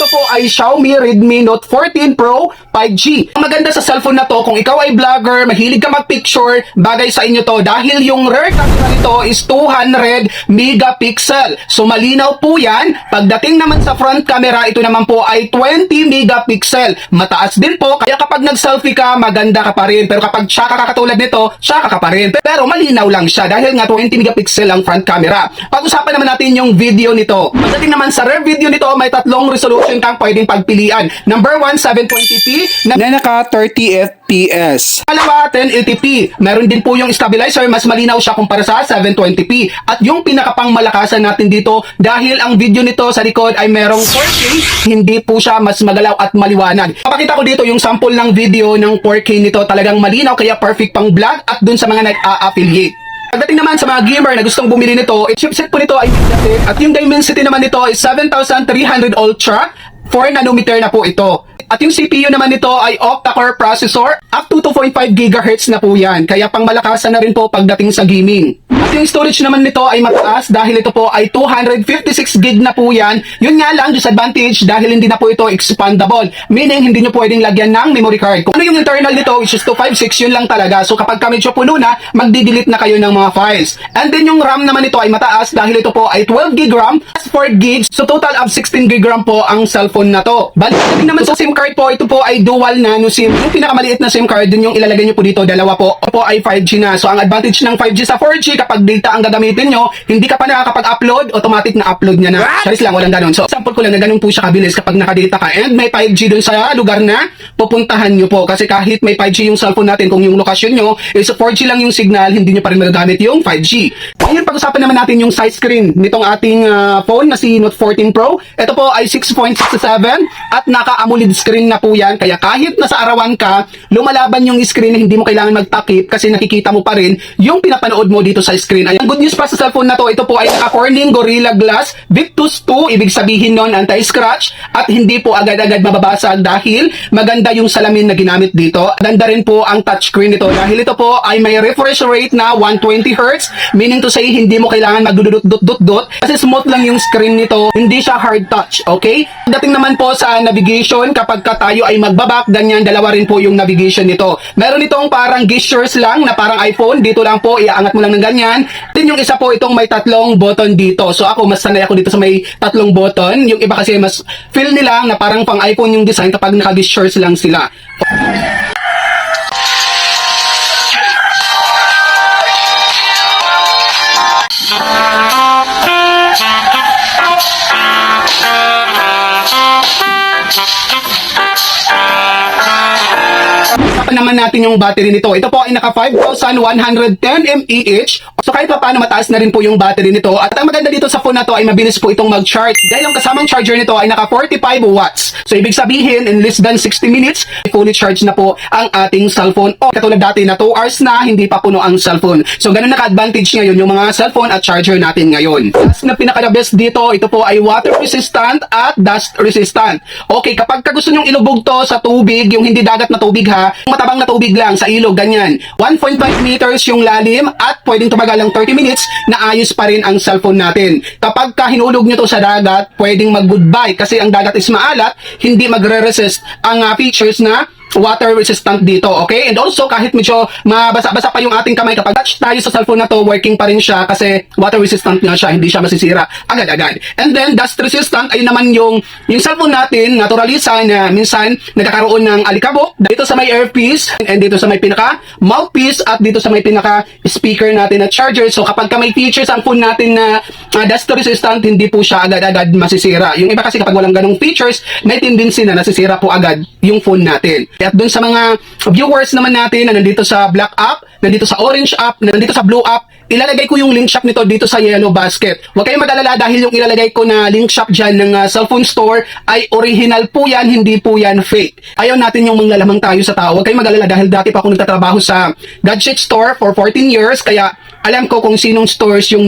po ay Xiaomi Redmi Note 14 Pro 5G. Ang maganda sa cellphone na to, kung ikaw ay vlogger, mahilig ka mag-picture, bagay sa inyo to dahil yung rear camera nito is 200 megapixel. So malinaw po yan. Pagdating naman sa front camera, ito naman po ay 20 megapixel. Mataas din po, kaya kapag nag-selfie ka, maganda ka pa rin. Pero kapag tsaka ka katulad nito, tsaka ka pa rin. Pero malinaw lang siya dahil nga 20 megapixel ang front camera. Pag-usapan naman natin yung video nito. Pagdating naman sa rear video nito, may tatlong resolution kang pwedeng pagpilian. Number 1, 720p na naka 30 FPS. Pangalawa, 1080p. Meron din po yung stabilizer, mas malinaw siya kumpara sa 720p. At yung pinakapangmalakasan natin dito, dahil ang video nito sa likod ay merong 4K, hindi po siya mas magalaw at maliwanag. Papakita ko dito yung sample ng video ng 4K nito, talagang malinaw, kaya perfect pang vlog at dun sa mga nag-a-affiliate. Pagdating naman sa mga gamer na gustong bumili nito, chipset po nito ay Mediatek at yung Dimensity naman nito ay 7300 Ultra, 4 nanometer na po ito. At yung CPU naman nito ay octa-core processor, up to 2.5 GHz na po yan. Kaya pang malakasan na rin po pagdating sa gaming. At yung storage naman nito ay mataas dahil ito po ay 256 GB na po yan. Yun nga lang, disadvantage dahil hindi na po ito expandable. Meaning, hindi nyo pwedeng lagyan ng memory card. Kung ano yung internal nito, which is 256, yun lang talaga. So kapag medyo puno na, magdi-delete na kayo ng mga files. And then yung RAM naman nito ay mataas dahil ito po ay 12 GB RAM, 4 GB. So total of 16 GB RAM po ang cellphone na to. Balik naman sa SIM card po, ito po ay dual nano SIM. Yung pinakamaliit na SIM card, dun yung ilalagay nyo po dito, dalawa po. Ito po ay 5G na. So ang advantage ng 5G sa 4G, kapag data ang gagamitin nyo, hindi ka pa nakakapag-upload, automatic na upload niya na. Charis lang, walang ganun. So example ko lang na ganun po siya kabilis kapag nakadata ka. And may 5G dun sa lugar na pupuntahan nyo po. Kasi kahit may 5G yung cellphone natin, kung yung lokasyon nyo is 4G lang yung signal, hindi nyo pa rin magagamit yung 5G. Ngayon, pag-usapan naman natin yung size screen nitong ating phone na si Note 14 Pro. Ito po ay 6.67 at naka-AMOLED screen na po yan. Kaya kahit nasa arawan ka, lumalaban yung screen, hindi mo kailangan magtakip kasi nakikita mo pa rin yung pinapanood mo dito sa screen. Ayan, good news pa sa cellphone na to, ito po ay naka-Corning Gorilla Glass Victus 2, ibig sabihin nun anti-scratch at hindi po agad-agad mababasag dahil maganda yung salamin na ginamit dito. Ganda rin po ang touchscreen nito dahil ito po ay may refresh rate na 120Hz, meaning to say hindi mo kailangan magdudut-dut-dut kasi smooth lang yung screen nito, hindi siya hard touch, okay? Dating naman po sa navigation, kapag tayo ay magbabak, ganyan, dalawa rin po yung navigation nito. Meron itong parang gestures lang na parang iPhone, dito lang po, iaangat mo lang ng ganyan. Then yung isa po, itong may tatlong button dito. So ako, mas sanay ako dito sa may tatlong button. Yung iba kasi mas feel nila na parang pang iPhone yung design kapag naka-gestures lang sila. Naman natin yung battery nito. Ito po ay naka 5,110 mAh. So kahit pa paano mataas na rin po yung battery nito. At ang maganda dito sa phone na to ay mabilis po itong mag-charge. Dahil ang kasamang charger nito ay naka 45 watts. So ibig sabihin in less than 60 minutes, fully charged na po ang ating cellphone. O katulad dati na 2 hours na hindi pa puno ang cellphone. So ganun naka-advantage ngayon yung mga cellphone at charger natin ngayon. Last na pinaka-best dito, ito po ay water resistant at dust resistant. Okay, kapag gusto nyong ilubog to sa tubig, yung hindi dagat na tubig ha, matabang na tubig lang sa ilog, ganyan. 1.5 meters yung lalim at pwedeng tumagal ng 30 minutes na ayos pa rin ang cellphone natin. Kapag hinulog nyo to sa dagat, pwedeng mag-goodbye kasi ang dagat is maalat, hindi magre-resist ang features na water resistant dito, okay? And also, kahit medyo mabasa-basa pa yung ating kamay, kapag touch tayo sa cellphone na to, working pa rin siya kasi water resistant nga siya, hindi siya masisira agad-agad. And then, dust resistant ay naman yung cellphone natin, naturalisa na minsan nagkakaroon ng alikabok dito sa may earpiece, and dito sa may pinaka mouthpiece, at dito sa may pinaka speaker natin na charger. So, kapag may features ang phone natin na dust resistant, hindi po siya agad-agad masisira. Yung iba kasi kapag walang ganong features, may tendency na nasisira po agad yung phone natin. At dun sa mga viewers naman natin na nandito sa black app, nandito sa orange app, nandito sa blue app, ilalagay ko yung link shop nito dito sa yellow basket. Huwag kayong mag-alala dahil yung ilalagay ko na link shop dyan ng cellphone store ay original po yan, hindi po yan fake. Ayaw natin yung manglalamang tayo sa tao. Huwag kayong mag-alala dahil dati pa ako nagtatrabaho sa gadget store for 14 years, kaya alam ko kung sinong stores yung